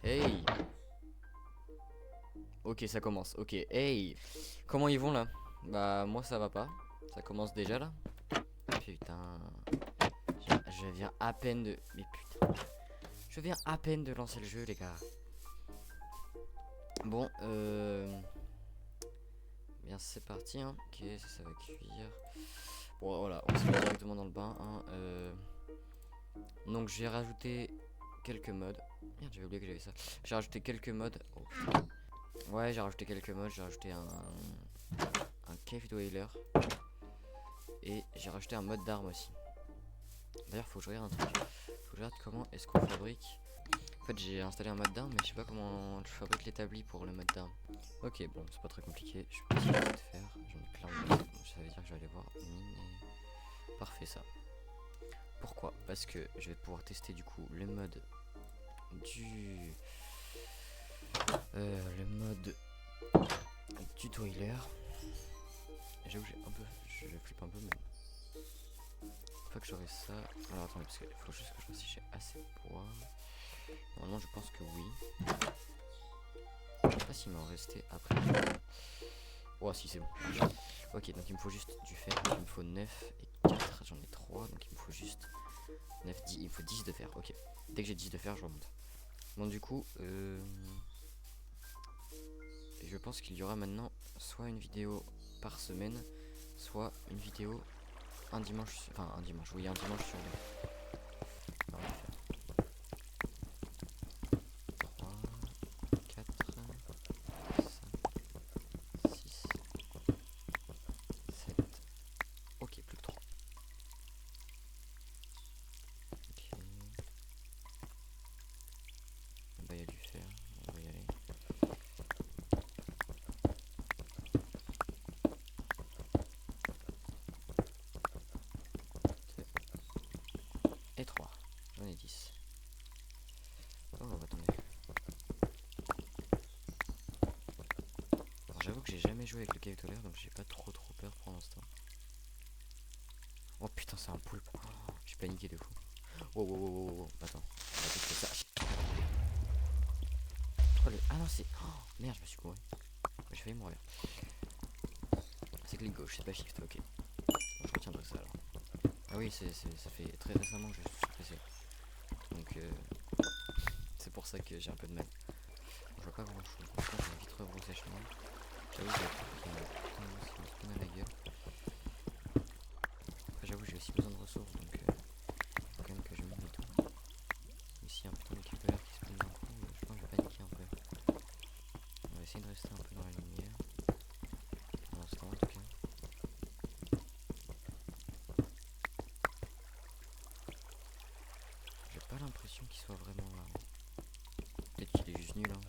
Hey. Ok, ça commence. Ok, hey. Comment ils vont là? Bah, moi ça va pas. Ça commence déjà là. Putain. Je viens à peine de. Mais putain. Je viens à peine de lancer le jeu, les gars. Bon, bien, c'est parti, hein. Ok, ça va cuire. Bon, voilà, on se met directement dans le bain, hein. Donc, j'ai rajouté quelques modes. Merde, j'avais oublié que j'avais ça. J'ai rajouté quelques modes. Oh putain. Ouais, j'ai rajouté quelques modes. J'ai rajouté un cave dweller. Et j'ai rajouté un mode d'arme aussi. D'ailleurs, faut que je regarde un truc. Faut que je regarde comment est-ce qu'on fabrique. En fait, j'ai installé un mode d'arme, mais je sais pas comment je fabrique l'établi pour le mode d'arme. Ok, bon, c'est pas très compliqué. Je peux essayer de faire. J'en ai plein de. Donc, ça veut dire que je vais aller voir miner. Parfait, ça. Pourquoi? Parce que je vais pouvoir tester du coup le mode du. Le mode du toiler. J'avoue, j'ai un peu. Je flippe un peu, mais. Une fois que j'aurai ça. Alors attendez, parce qu'il faut juste que je vois si j'ai assez de bois. Normalement, je pense que oui. Je sais pas s'il m'en restait après. Oh, si, c'est bon. Ok, donc il me faut juste du fer. Donc il me faut 9 et 4. J'en ai 3. Donc il me faut juste 9, 10. Il me faut 10 de fer. Ok. Dès que j'ai 10 de fer, je remonte. Bon, du coup, je pense qu'il y aura maintenant soit une vidéo par semaine, soit une vidéo un dimanche. Enfin, un dimanche. Oui, un dimanche sur deux. Alors, on va faire 3, 4, 5, 6, 7. Ok, plus que 3. Ok. Bah, il y a du fer. On va y aller. Et 3. J'en ai 10. Oh, attendez. Alors, j'avoue que j'ai jamais joué avec le cave tolaire, donc j'ai pas trop peur pour l'instant. Oh putain, c'est un poulpe. Oh, j'ai paniqué de fou. Oh, oh, oh, oh, oh. Attends. On va tester ça. Ah non, c'est. Oh, merde, je me suis couru. J'ai failli mourir. C'est clic gauche, c'est pas shift, ok. Bon, je retiendrai ça alors. Ah oui, ça fait très récemment que je suis pressé. Donc, c'est pour ça que j'ai un peu de mal. Bon, je vois pas grand chose. Donc, je vais vite rebrousser chemin. J'avoue, j'ai un spin à la gueule. Après, j'avoue, j'ai aussi besoin de ressources, donc faut quand même que je mine et tout. Ici, un putain d'équipeur qui spin d'un coup, je pense que je vais paniquer un peu. On va essayer de rester un peu dans la lumière. Pour l'instant, en tout cas. J'ai pas l'impression qu'il soit vraiment là. Peut-être qu'il est juste nul, hein.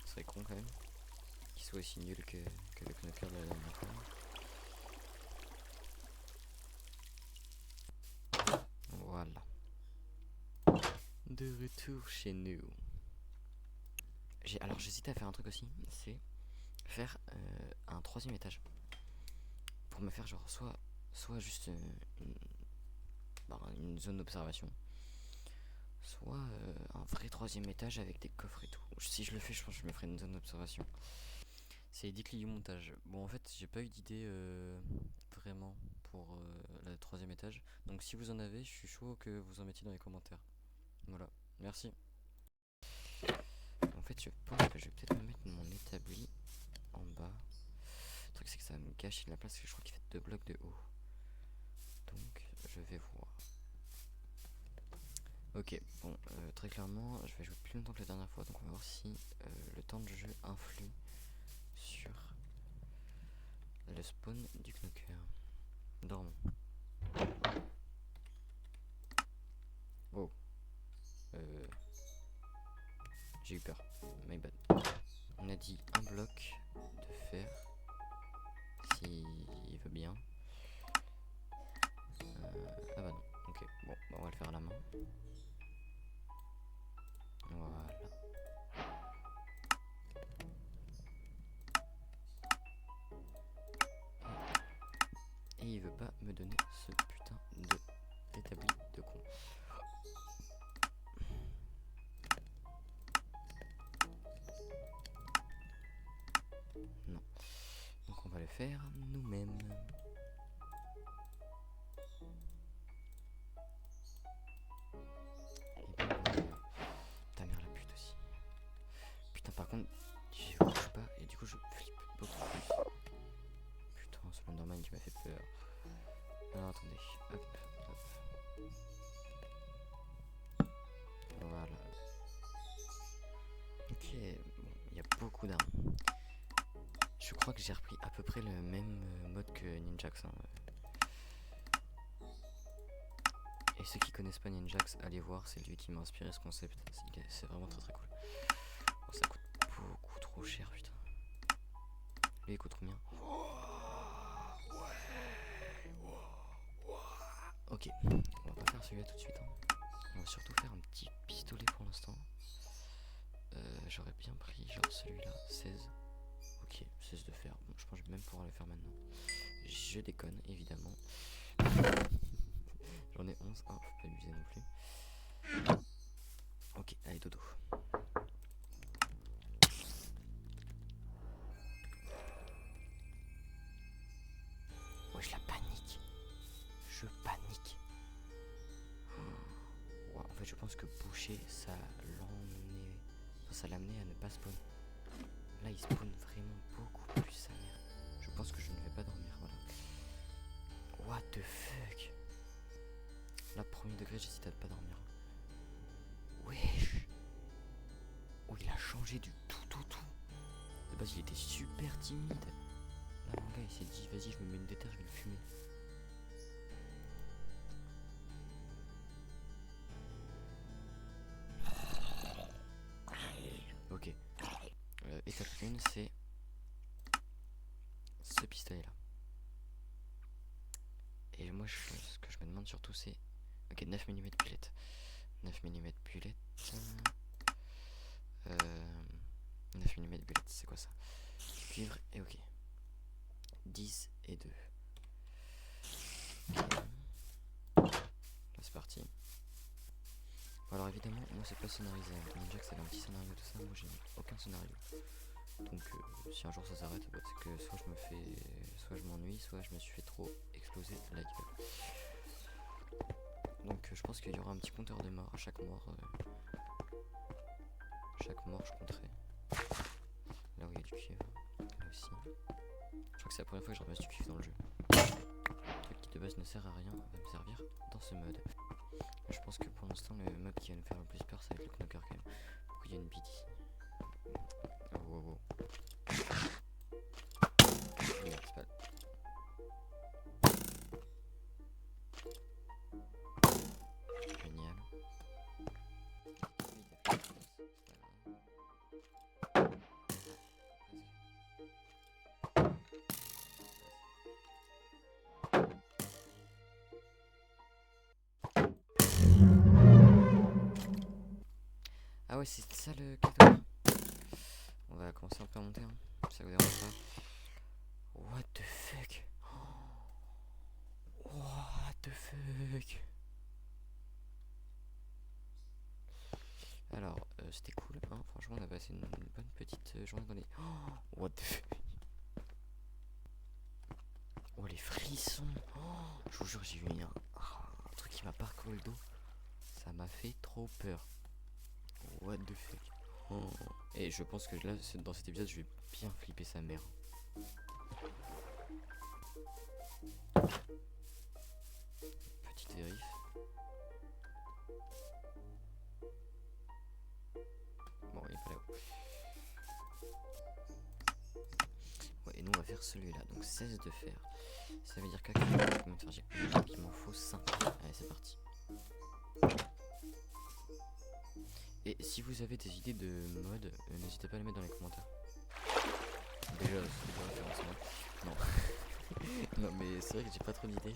Ce serait con quand même. Qu'il soit aussi nul que le knocker de la dernière fois. Voilà. De retour chez nous. Alors j'hésitais à faire un truc aussi, c'est faire un troisième étage. Pour me faire genre soit juste une zone d'observation, soit un vrai troisième étage avec des coffres et tout. Si je le fais, je pense que je me ferai une zone d'observation. C'est des clics du montage. Bon, en fait, j'ai pas eu d'idée vraiment pour le troisième étage. Donc, si vous en avez, je suis chaud que vous en mettiez dans les commentaires. Voilà, merci. En fait, je pense que je vais peut-être me mettre mon établi en bas. Le truc, c'est que ça va me gâcher de la place parce que je crois qu'il fait 2 blocs de haut. Donc, je vais voir. Ok, bon, très clairement, je vais jouer plus longtemps que la dernière fois. Donc, on va voir si le temps de jeu influe sur le spawn du knocker. Dormons. Oh, euh, j'ai eu peur. My bad. On a dit un bloc de fer. S'il veut bien. Ah bah non. Ok, bon, on va le faire à la main. Voilà. Et il veut pas me donner ce putain d'établi de con. le faire nous-mêmes. Et ben, ta mère la pute aussi. Putain, par contre, j'y bouge pas et du coup je flippe beaucoup plus. Putain, c'est l'Enderman qui m'a fait peur. Alors attendez, hop, hop. Voilà. Ok, bon, il y a beaucoup d'armes. Je crois que j'ai repris à peu près le même mode que Ninjax. Hein. Et ceux qui connaissent pas Ninjax, allez voir, c'est lui qui m'a inspiré ce concept. C'est vraiment très très cool. Oh, ça coûte beaucoup trop cher, putain. Lui il coûte combien? Ok, on va pas faire celui-là tout de suite. Hein. On va surtout faire un petit pistolet pour l'instant. J'aurais bien pris genre celui-là, 16. Ok, 16 de fer. Bon, je pense que je vais même pouvoir le faire maintenant. Je déconne, évidemment. J'en ai 11. Ah, faut pas abuser non plus. Ok, allez, dodo. Wesh, la panique. Je panique. Wow, en fait, je pense que boucher, ça l'amenait à ne pas spawn. Là, il spawn vraiment beaucoup plus sa mère. Je pense que je ne vais pas dormir, voilà. What the fuck? Là, premier degré, j'hésite à ne pas dormir. Wesh. Oh, il a changé du tout. De base, il était super timide. Là, mon gars, il s'est dit, vas-y, je me mets une déterre, je vais le fumer. Ok. Étape 1, c'est ce pistolet là. Et moi ce que je me demande surtout c'est... Ok, 9 mm bullet. 9 mm bullet. 9 mm bullet, c'est quoi ça? Cuivre et ok. 10 et 2. Là c'est parti. Alors évidemment, moi c'est pas scénarisé. Ninja que c'est un petit scénario tout ça, moi j'ai aucun scénario. Donc si un jour ça s'arrête, bah, c'est que soit je m'ennuie, soit je me suis fait trop exploser la gueule. Donc je pense qu'il y aura un petit compteur de mort à chaque mort. Chaque mort je compterai. Là où il y a du cuivre, là aussi. Je crois que c'est la première fois que je ramasse du cuivre dans le jeu. Un truc qui de base ne sert à rien va me servir dans ce mode. Je pense que pour l'instant le mob qui va nous faire le plus peur ça va être le knocker quand même. Pourquoi il y a une bite ici? Oh. Merde, c'est pas... Génial. Ah ouais, c'est ça le cadeau. On va commencer un peu à monter, hein. Ça vous dérange pas? What the fuck? What the fuck? Alors, c'était cool, hein. Franchement, on a passé une bonne petite journée dans les... Oh, what the fuck? Oh, les frissons! Oh, je vous jure, j'ai eu un truc qui m'a parcouru le dos. Ça m'a fait trop peur. What the fuck? Oh. Et je pense que là, dans cet épisode, je vais bien flipper sa mère. Petite vérif. Bon, il est pas là-haut. Ouais, et nous, on va faire celui-là. Donc 16 de fer. Ça veut dire qu'il m'en faut 5. Allez, c'est parti. Et si vous avez des idées de mode, n'hésitez pas à les mettre dans les commentaires. Déjà, c'est pas référencement. Non. Non, mais c'est vrai que j'ai pas trop d'idées.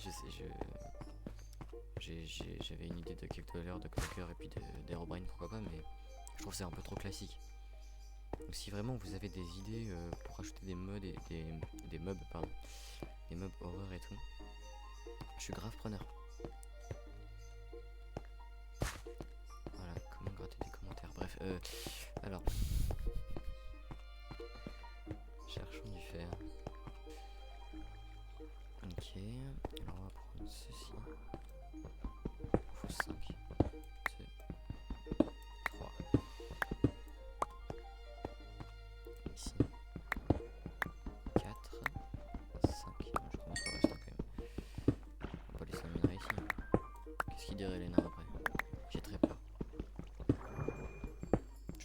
J'avais une idée de Cake-Dweller, de Conquer et puis d'Herobrine, pourquoi pas, mais je trouve que c'est un peu trop classique. Donc si vraiment vous avez des idées pour ajouter des modes et des mobs, pardon, des mobs horreur et tout, je suis grave preneur. Voilà, comment gratter des commentaires. Bref, alors, cherchons du fer. gérer les nains après. J'ai très peur.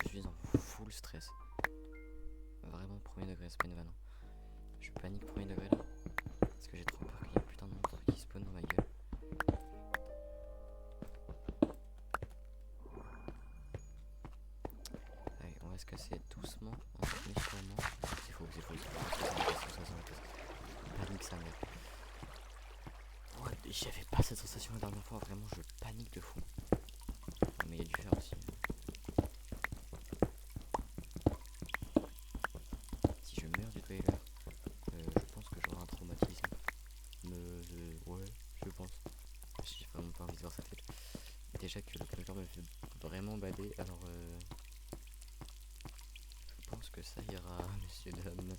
Je suis en full stress. Vraiment premier degré, c'est pas une vanne. Je panique premier degré là. Parce que j'ai trop peur qu'il y ait putain de monstre qui spawn dans ma gueule. Allez, on va se casser doucement, mais sûrement. C'est faux, c'est faux, panique ça mec. Ouais, j'avais pas cette sensation la dernière fois, vraiment je panique de fou. Mais il y a du fer aussi. Si je meurs du trailer, je pense que j'aurai un traumatisme. Ouais, je pense. J'ai vraiment pas envie de voir sa tête. Déjà que le trailer me fait vraiment bader, alors je pense que ça ira, monsieur dame.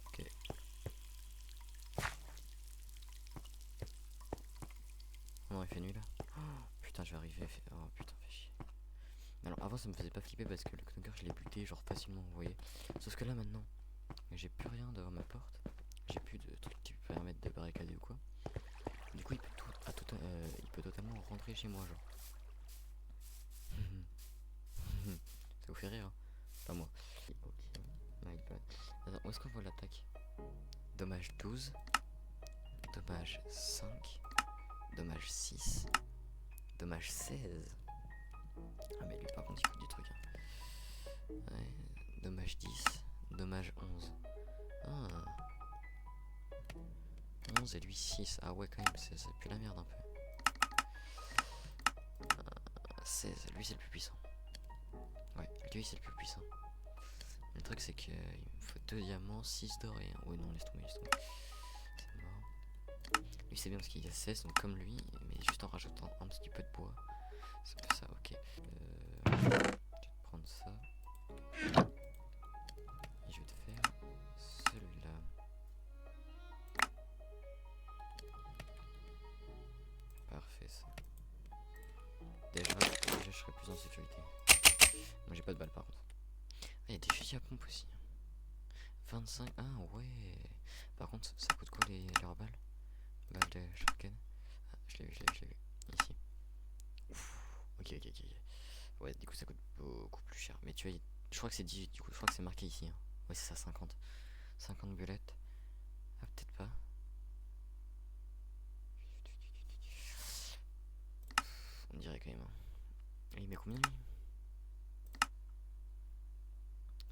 Ok. Non, il fait nuit là. Oh, putain, je vais arriver. Oh putain, fait chier. Alors avant, ça me faisait pas flipper parce que le knocker, je l'ai buté genre facilement, vous voyez. Sauf que là maintenant, j'ai plus rien devant ma porte. J'ai plus de trucs qui me permettent de barricader ou quoi. Du coup, il peut totalement rentrer chez moi, genre. Ça vous fait rire, hein? Pas moi. Ok, my bad. Attends, où est-ce qu'on voit l'attaque? Dommage 12. Dommage 5. Dommage 6. Dommage 16. Ah mais lui par contre il coûte du truc hein. Ouais. Dommage 10. Dommage 11. Ah. 11 et lui 6. Ah ouais quand même c'est plus la merde un peu. 16. Lui c'est le plus puissant. Ouais lui c'est le plus puissant. Le truc c'est qu'il me faut 2 diamants, 6 d'or et 1. Ouais non laisse tomber, laisse tomber. C'est mort. Lui c'est bien parce qu'il a 16 donc comme lui. Mais juste en rajoutant un petit peu de bois. Ça fait ça ok. Je vais te prendre ça. Et je vais te faire celui-là. Parfait ça. Déjà je serai plus en sécurité. Moi j'ai pas de balles par contre. Ah, il y a des fusils à pompe aussi. 25. Ah ouais. Par contre ça coûte quoi leurs balles? Balles de shotgun. Ah, je l'ai vu, je l'ai vu, je l'ai vu. Ici. Ouf. Ok, ok, ok. Ouais, du coup ça coûte beaucoup plus cher. Mais tu vois, je crois que c'est 18 du coup, je crois que c'est marqué ici. Hein. Ouais, c'est ça, 50. 50 bullets. Ah, peut-être pas. On dirait quand même. Hein. Et il met combien lui?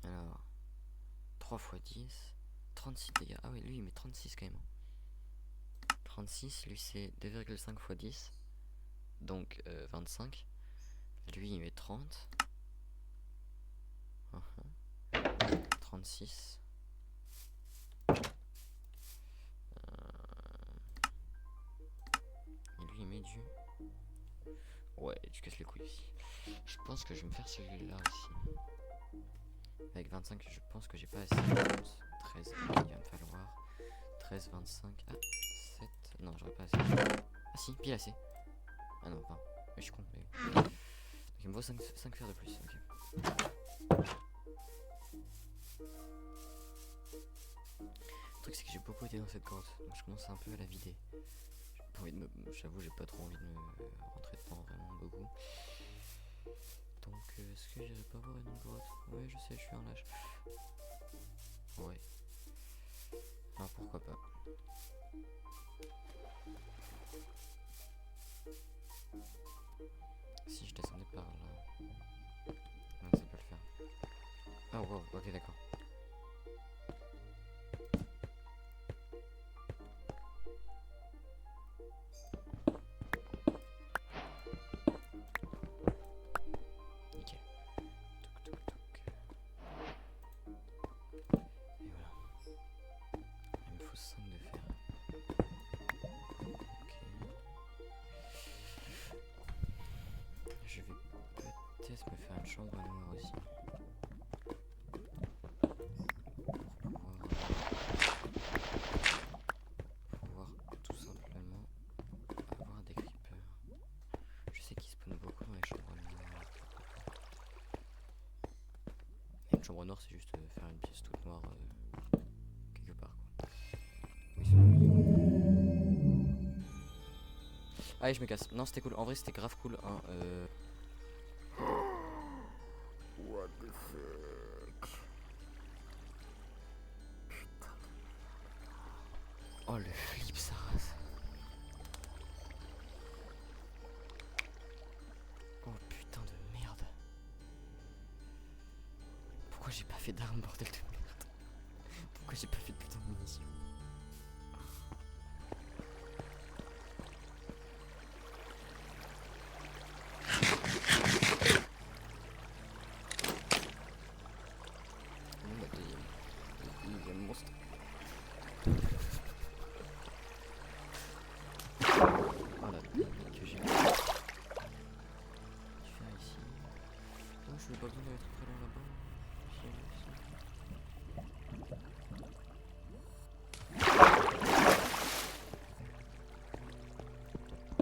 Alors, 3 x 10. 36 dégâts. Ah oui, lui il met 36 quand même. 36, lui c'est 2,5 x 10. Donc 25. Lui il met 30. 36. Et lui il met du... Ouais, tu casses les couilles ici. Je pense que je vais me faire celui-là aussi. Avec 25, je pense que j'ai pas assez. 13, il va me falloir 13, 25. Ah, 7. Non, j'aurais pas assez. Ah si, pile assez. Ah non, 20. Mais je suis con. Mais... Donc il me faut 5 fers de plus. Ok. Le truc, c'est que j'ai beaucoup été dans cette grotte. Donc je commence un peu à la vider. J'ai pas envie de me. J'avoue, j'ai pas trop envie de me rentrer dedans vraiment beaucoup. Donc, est-ce que j'irai pas voir une autre grotte? Ouais, je sais, je suis un lâche. Ouais. Alors pourquoi pas. Si je descendais par là. Non, ça peut le faire. Ah, wow, ok, d'accord. Nickel. Toc, toc, toc. Et voilà. Il me faut 5 de fer. Ok. Je vais peut-être me faire une chambre noire aussi. Pour pouvoir tout simplement avoir des creepers. Je sais qu'ils spawnent beaucoup dans les chambres noires. Et une chambre noire, c'est juste faire une pièce toute noire quelque part quoi. Oui, Allez, je me casse. Non, c'était cool. En vrai, c'était grave cool. Hein. What the fuck? Putain. Oh, le flip, ça rase. Oh, putain de merde. Pourquoi j'ai pas fait d'armes, bordel de merde? Pourquoi j'ai pas fait de putain de munitions? Deuxième monstre. Oh la panique que j'ai. Je vais faire ici. Non, je n'ai pas besoin d'être très loin là-bas.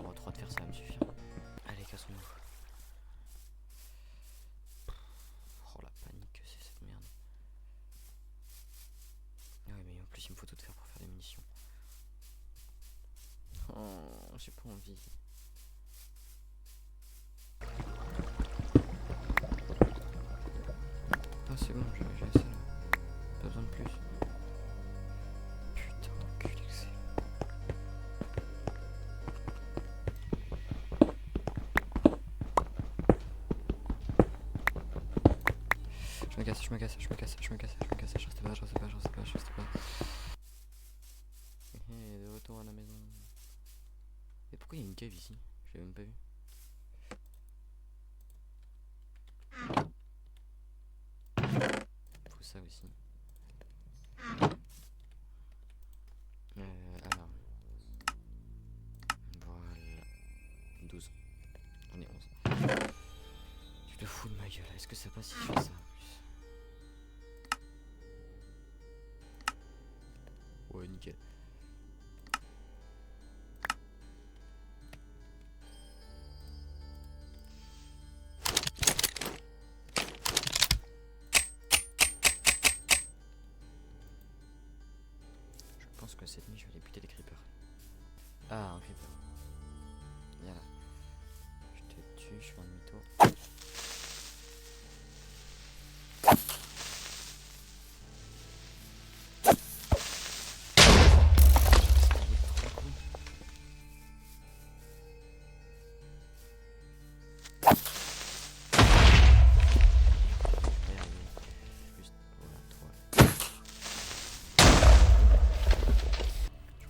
Bon, 3 de faire ça va me suffire. Allez, cassons-nous. Oh la panique que c'est cette merde. Ah ouais, mais en plus il me faut tout faire pour faire des munitions. Oh, j'ai pas envie. Ah c'est bon, j'ai ça là. Pas besoin de plus. Putain d'enculé que c'est. Je me casse, je me casse, je me casse, je me casse, je me casse, je reste pas, je reste pas, je reste pas, je reste pas. De retour à la maison. Et pourquoi il y a une cave ici? Je l'ai même pas vu. Faut ça aussi. Alors. Voilà. 12. On est 11. Tu te fous de ma gueule. Est-ce que ça passe si je fais ça en plus? Ouais, nickel. Je pense que cette nuit je vais aller buter les creepers. Ah, un creeper. Viens là. Je te tue, je fais un demi-tour.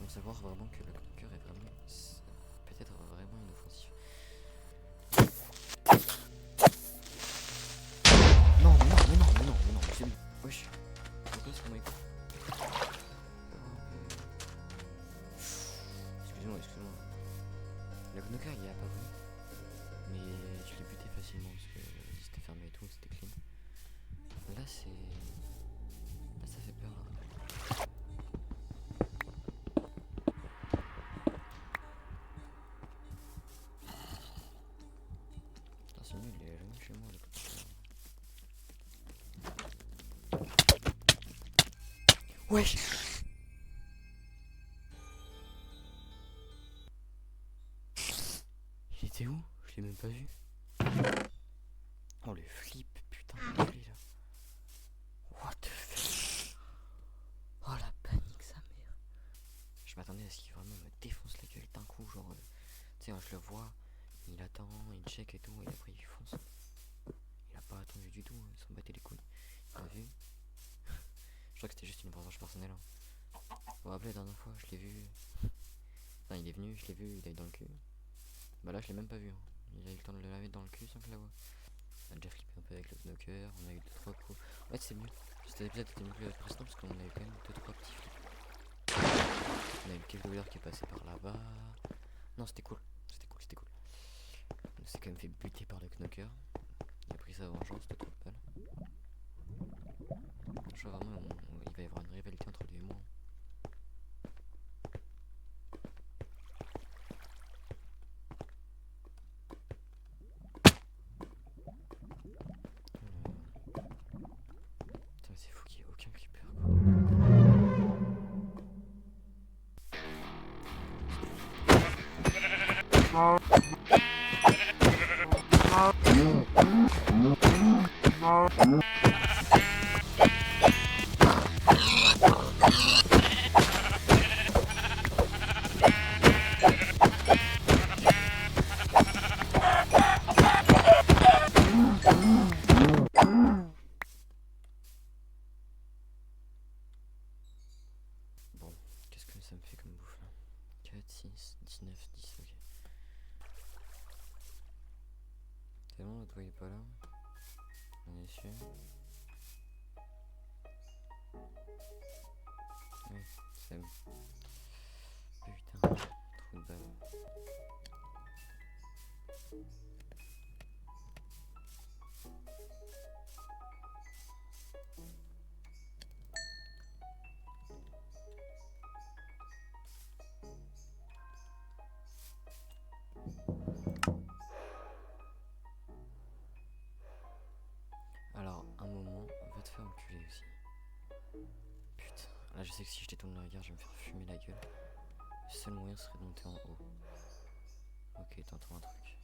Savoir vraiment que le cœur est vraiment peut-être vraiment inoffensif. Non mais non mais non mais non mais non c'est bon. Wesh. Pourquoi est-ce qu'on m'a écouté? Excusez-moi, excusez-moi. Le knocker il est apparu. Mais je l'ai buté facilement parce que c'était fermé et tout, c'était clean. Là c'est. Là ça fait peur. C'est nul, il est loin chez moi le coup. Wesh. Il était où? Je l'ai même pas vu. Oh le flip, putain de là. What the fuck. Oh la panique sa mère. Je m'attendais à ce qu'il vraiment me défonce la gueule d'un coup, genre tu sais, je le vois, il attend, il check et tout, et après il fonce. Il a pas attendu du tout, il s'en battait les couilles. Il m'a vu. Je crois que c'était juste une vengeance personnelle. Hein. Vous vous rappelez la dernière fois, je l'ai vu. Enfin, il est venu, je l'ai vu, il a eu dans le cul. Bah là, je l'ai même pas vu. Hein. Il a eu le temps de le laver dans le cul sans que je la voie. On a déjà flippé un peu avec le knocker, on a eu 2-3 coups. En fait, c'est mieux. Cet épisode était mieux que le précédent parce qu'on a eu quand même 2-3 petits flips. On a eu le cave qui est passé par là-bas. Non, c'était cool. C'était cool, c'était cool. On s'est quand même fait buter par le knocker. Il a pris sa vengeance de trop de balles. Je vois vraiment, il va y avoir une rivalité entre lui et moi. Putain, c'est fou qu'il n'y ait aucun creeper quoi. Bon, qu'est-ce que ça me fait comme bouffe là? 4, 6, 19, 10, ok. C'est bon, l'autre il est pas là. On est sûr. Oui, c'est bon. Putain, trop de balles. Alors, un moment, va te faire enculer aussi. Putain, là je sais que si je détourne le regard, je vais me faire fumer la gueule. Le seul moyen serait de monter en haut. Ok, tentons un truc.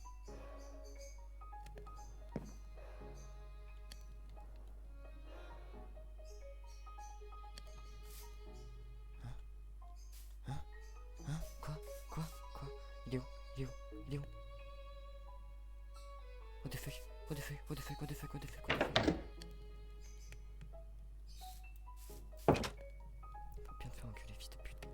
Hein? Quoi? Quoi? Il est où? Il est où? Il est où? What the fuck? What the fuck? What the fuck? What the fuck? What the fuck? What the fuck? Faut bien te faire enculer, fils de pute.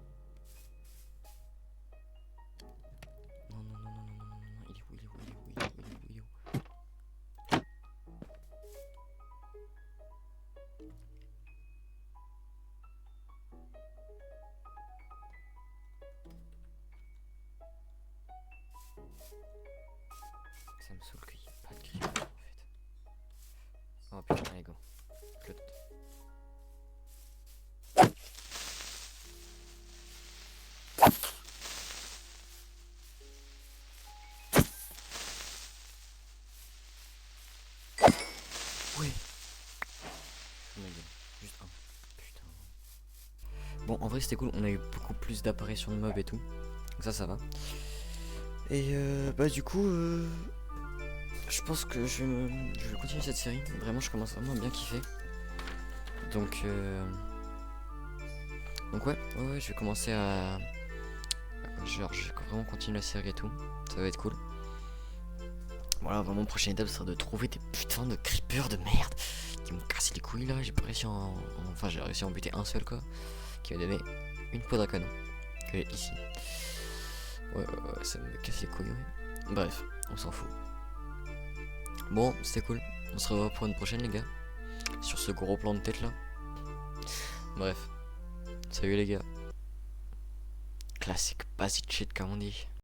Non, non, non, non, non, non, non, non, il est où? Il est où? Il est où? Il est où? Il est où? Il est où? Ça me saoule qu'il n'y ait pas de grille en fait. Oh putain, allez go. Flotte. Ouais. Oh my god. Juste un. Putain. Bon, en vrai c'était cool, on a eu beaucoup plus d'apparitions de mobs et tout. Donc ça va. Et bah du coup, je pense que je vais continuer cette série. Vraiment, je commence vraiment à bien kiffer. Donc ouais, je vais commencer à... Genre, je vais vraiment continuer la série et tout. Ça va être cool. Voilà, vraiment, prochaine étape, ce sera de trouver des putains de creepers de merde qui m'ont cassé les couilles là. J'ai pas réussi Enfin, j'ai réussi à en buter un seul quoi. Qui m'a donné une peau dracon. Que ici. Ouais, ça me casse les couilles, ouais. Bref, on s'en fout. Bon, c'était cool. On se revoit pour une prochaine, les gars. Sur ce gros plan de tête là. Bref. Salut les gars. Classique basic shit comme on dit.